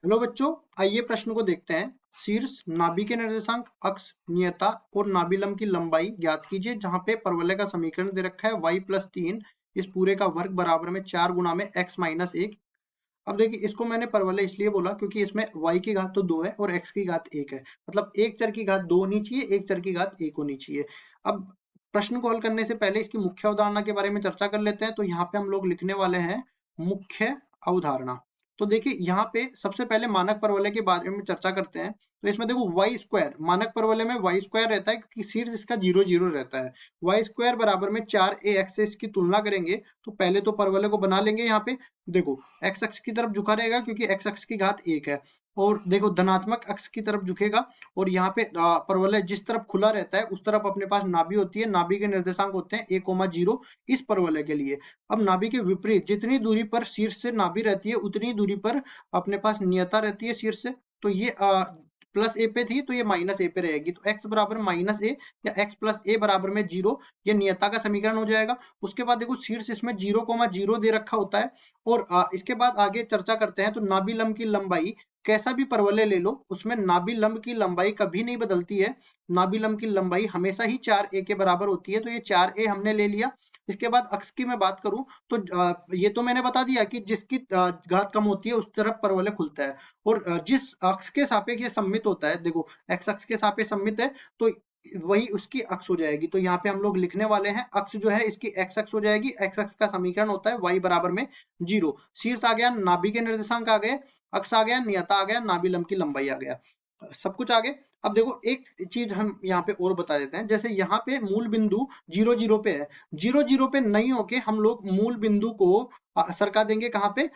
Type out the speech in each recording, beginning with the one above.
Hello बच्चों, आइए प्रश्न को देखते हैं। शीर्ष, नाभि के निर्देशांक, अक्ष, नियता और नाभिलंब की लंबाई ज्ञात कीजिए। जहां पे परवलय का समीकरण दे रखा है y+3 इस पूरे का वर्ग बराबर में 4 गुना में x-1। अब देखिए, इसको मैंने परवलय इसलिए बोला क्योंकि इसमें y की घात तो 2 है और x की घात 1 है। मतलब एक चर की घात 2 होनी चाहिए, एक चर की घात 1 होनी चाहिए। अब प्रश्न को हल करने से पहले इसकी मुख्य अवधारणा के बारे में चर्चा कर लेते हैं। तो यहाँ पे हम लोग लिखने वाले हैं मुख्य अवधारणा। तो देखिए, यहाँ पे सबसे पहले मानक परवलय के बारे में चर्चा करते हैं। तो इसमें देखो वाई स्क्वायर, मानक परवलय में वाई स्क्वायर रहता है क्योंकि शीर्ष इसका 0 0 रहता है। वाई स्क्वायर बराबर में 4ax से इसकी तुलना करेंगे। तो पहले तो परवलय को बना लेंगे। यहाँ पे देखो, एक्स अक्ष की तरफ झुका रहेगा क्योंकि एक्स अक्ष की घात 1 है। और देखो, धनात्मक अक्ष की तरफ झुकेगा। और यहाँ पे परवलय जिस तरफ खुला रहता है उस तरफ अपने पास नाभि होती है। नाभि के निर्देशांक होते हैं 1,0 इस परवलय के लिए। अब नाभि के विपरीत जितनी दूरी पर शीर्ष से नाभि रहती है उतनी दूरी पर अपने पास नियता रहती है शीर्ष से। तो ये प्लस ए पे थी तो ये माइनस ए पे रहेगी। तो x बराबर माइनस ए या x प्लस ए बराबर में 0, ये नियता का समीकरण हो जाएगा। उसके बाद देखो, शीर्ष इसमें 0,0 दे रखा होता है। और इसके बाद आगे चर्चा करते हैं। तो नाभिलंब की लंबाई, कैसा भी परवलय ले लो उसमें नाभिलंब की लंबाई कभी नहीं बदलती है। नाभिलंब की लंबाई हमेशा ही 4a के बराबर होती है। तो ये 4a हमने ले लिया। इसके बाद अक्ष की मैं बात करूं तो ये तो मैंने बता दिया कि जिसकी घात कम होती है उस तरफ परवलय खुलता है। और जिस अक्ष के सापेक्ष ये सममित होता है, देखो एक्स अक्ष के सापेक्ष सममित है तो वही उसकी अक्ष हो जाएगी। तो यहाँ पे हम लोग लिखने वाले हैं अक्ष जो है इसकी एक्स अक्ष हो जाएगी। एक्स अक्ष का समीकरण होता है y बराबर में 0। शीर्ष आ गया, नाभि के निर्देशांक आ गए, अक्ष आ गया, नियता आ गया, नाभिलंब की लंबाई आ गया, सब कुछ आगे। अब देखो, एक चीज हम यहाँ पे और बता देते हैं। जैसे यहाँ पे मूल बिंदु 0 0 पे है, 0 0 पे नहीं होके हम लोग मूल बिंदु को सरका देंगे कहाँ पे,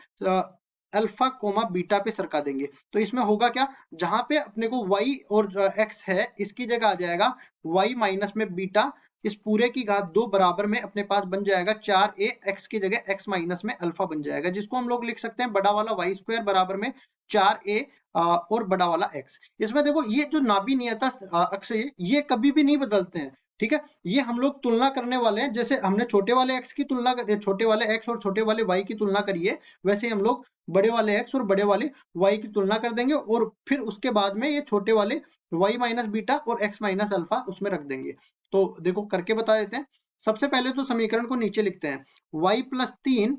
अल्फा कोमा बीटा पे सरका देंगे। तो इसमें होगा क्या, जहां पे अपने को y और x है इसकी जगह आ जाएगा y माइनस में बीटा इस पूरे की घात 2 बराबर में अपने पास बन जाएगा 4a, x की जगह x माइनस में अल्फा बन जाएगा, जिसको हम लोग लिख सकते हैं बड़ा वाला y स्क्वायर बराबर में 4a और बड़ा वाला x। इसमें देखो, ये जो नाभि नियता अक्ष है ये कभी भी नहीं बदलते हैं। ठीक है, ये हम लोग तुलना करने वाले हैं। जैसे हमने छोटे वाले x की तुलना कर, छोटे वाले x और छोटे वाले y की तुलना करी है, वैसे हम लोग बड़े वाले x और बड़े वाले y की तुलना कर देंगे। और फिर उसके बाद में ये छोटे वाले y माइनस बीटा और x माइनस अल्फा उसमें रख देंगे। तो देखो, करके बता देते हैं। सबसे पहले तो समीकरण को नीचे लिखते हैं। y+3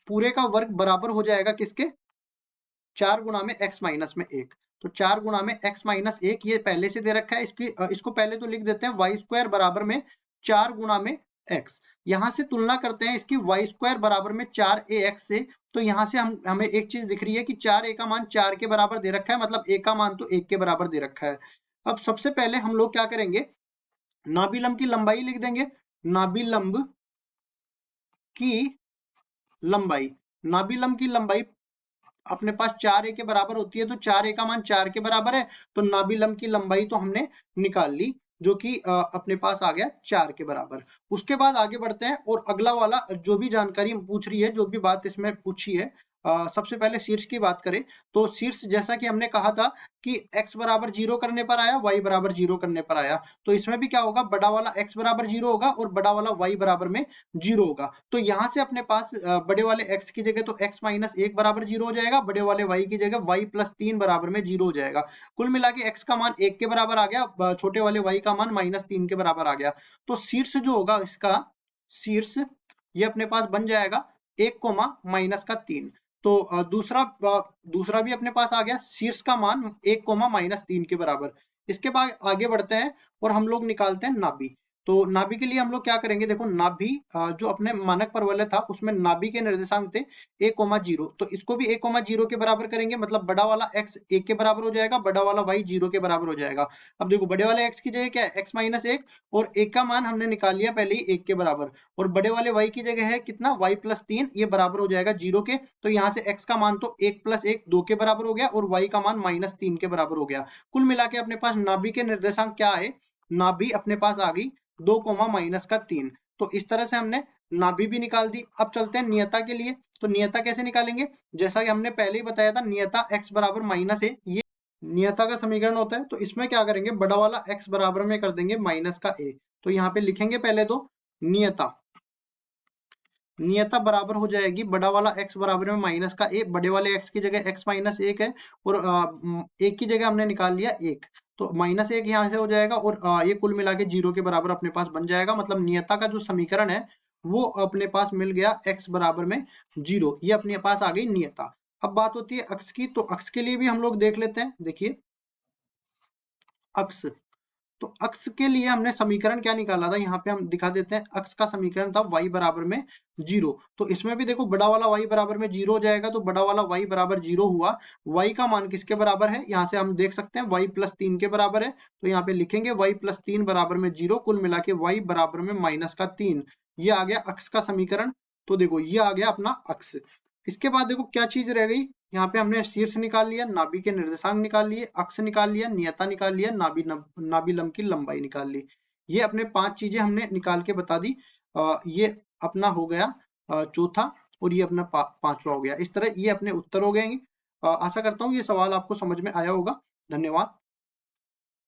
पूरे का वर्ग बराबर हो जाएगा किसके, 4 गुना में x माइनस में 1। तो 4 गुना में x माइनस 1 ये पहले से दे रखा है। इसको पहले तो लिख देते हैं वाई स्क्वायर बराबर में 4 गुना में x। यहां से तुलना करते हैं इसकी वाई स्क्वायर बराबर में 4ax से। तो यहां से हमें एक चीज दिख रही है कि 4a का मान 4 के बराबर दे रखा है, मतलब a का मान तो 1 के बराबर दे रखा है। अब सबसे पहले हम लोग क्या करेंगे, नाभिलंब की लंबाई लिख देंगे। नाभिलंब की लंबाई, नाभिलंब की लंबाई अपने पास 4a के बराबर होती है। तो 4a का मान 4 के बराबर है। तो नाभिलंब की लंबाई तो हमने निकाल ली, जो कि अपने पास आ गया 4 के बराबर। उसके बाद आगे बढ़ते हैं और अगला वाला जो भी जानकारी पूछ रही है, जो भी बात इसमें पूछी है, सबसे पहले शीर्ष की बात करें। तो शीर्ष जैसा कि हमने कहा था कि x बराबर 0 करने पर आया, y बराबर 0 करने पर आया। तो इसमें भी क्या होगा, बड़ा वाला x बराबर 0 होगा और बड़ा वाला y बराबर में 0 होगा। तो यहाँ से अपने पास बड़े वाले x की जगह तो x माइनस 1 बराबर 0 हो जाएगा, बड़े वाले y की जगह y+3 बराबर में 0 हो जाएगा। कुल मिला के x का मान 1 के बराबर आ गया, छोटे वाले y का मान -3 के बराबर आ गया। तो शीर्ष जो होगा इसका, शीर्ष ये अपने पास बन जाएगा 1 कोमा माइनस का 3। तो दूसरा भी अपने पास आ गया, शीर्ष का मान 1 कोमा -3 के बराबर। इसके बाद आगे बढ़ते हैं और हम लोग निकालते हैं नाभि। तो नाभि के लिए हम लोग क्या करेंगे, देखो नाभि जो अपने मानक परवलय था उसमें नाभि के निर्देशांक थे 1,0। तो इसको भी 1,0 के बराबर करेंगे, मतलब बड़ा वाला x 1 के बराबर हो जाएगा, बड़ा वाला y 0 के बराबर हो जाएगा। अब देखो, बड़े वाले x की जगह क्या है, x माइनस 1 और 1 का मान हमने निकाल लिया पहले ही 1 के बराबर। और बड़े वाले y की जगह है कितना, y+3, ये बराबर हो जाएगा 0 के। तो यहाँ से x का मान तो 1 + 1 2 के बराबर हो गया और y का मान -3 के बराबर हो गया। कुल मिला के अपने पास नाभि के निर्देशांक क्या है, नाभि अपने पास आ गई 2 कोमा माइनस का 3। तो इस तरह से हमने नाभि भी निकाल दी। अब चलते हैं नियता के लिए। तो नियता कैसे निकालेंगे, जैसा कि हमने पहले ही बताया था, नियता x बराबर -a, ये नियता का समीकरण होता है। तो इसमें क्या करेंगे, बड़ा वाला x बराबर में कर देंगे -a। तो यहाँ पे लिखेंगे पहले तो नियता, नियता बराबर हो जाएगी बड़ा वाला x बराबर में माइनस का a, बड़े वाले x की जगह x माइनस 1 है और एक की जगह हमने निकाल लिया 1, तो माइनस 1 यहाँ से हो जाएगा और ये कुल मिला के 0 के बराबर अपने पास बन जाएगा। मतलब नियता का जो समीकरण है वो अपने पास मिल गया x बराबर में 0, ये अपने पास आ गई नियता। अब बात होती है अक्ष की, तो अक्ष के लिए भी हम लोग देख लेते हैं। देखिए अक्ष, तो अक्ष के लिए हमने समीकरण क्या निकाला था, यहाँ पे हम दिखा देते हैं। अक्ष का समीकरण था y बराबर में 0, तो इसमें भी देखो बड़ा वाला y बराबर में 0 हो जाएगा, तो बड़ा वाला y बराबर 0 हुआ। y का मान किसके बराबर है, यहाँ से हम देख सकते हैं y प्लस 3 के बराबर है, तो यहाँ पे लिखेंगे y प्लस 3 बराबर में 0, कुल मिला के y बराबर में माइनस का 3। ये आ गया अक्ष का समीकरण। तो देखो ये आ गया अपना अक्ष। इसके बाद देखो क्या चीज रह गई, यहाँ पे हमने शीर्ष निकाल लिया, नाभि के निर्देशांक निकाल लिए, अक्ष निकाल लिया, नियता निकाल लिया, नाभि लंब की लंबाई निकाल ली। ये अपने 5 चीजें हमने निकाल के बता दी। ये अपना हो गया चौथा, और ये अपना पांचवा हो गया। इस तरह ये अपने उत्तर हो गए। आशा करता हूँ ये सवाल आपको समझ में आया होगा। धन्यवाद।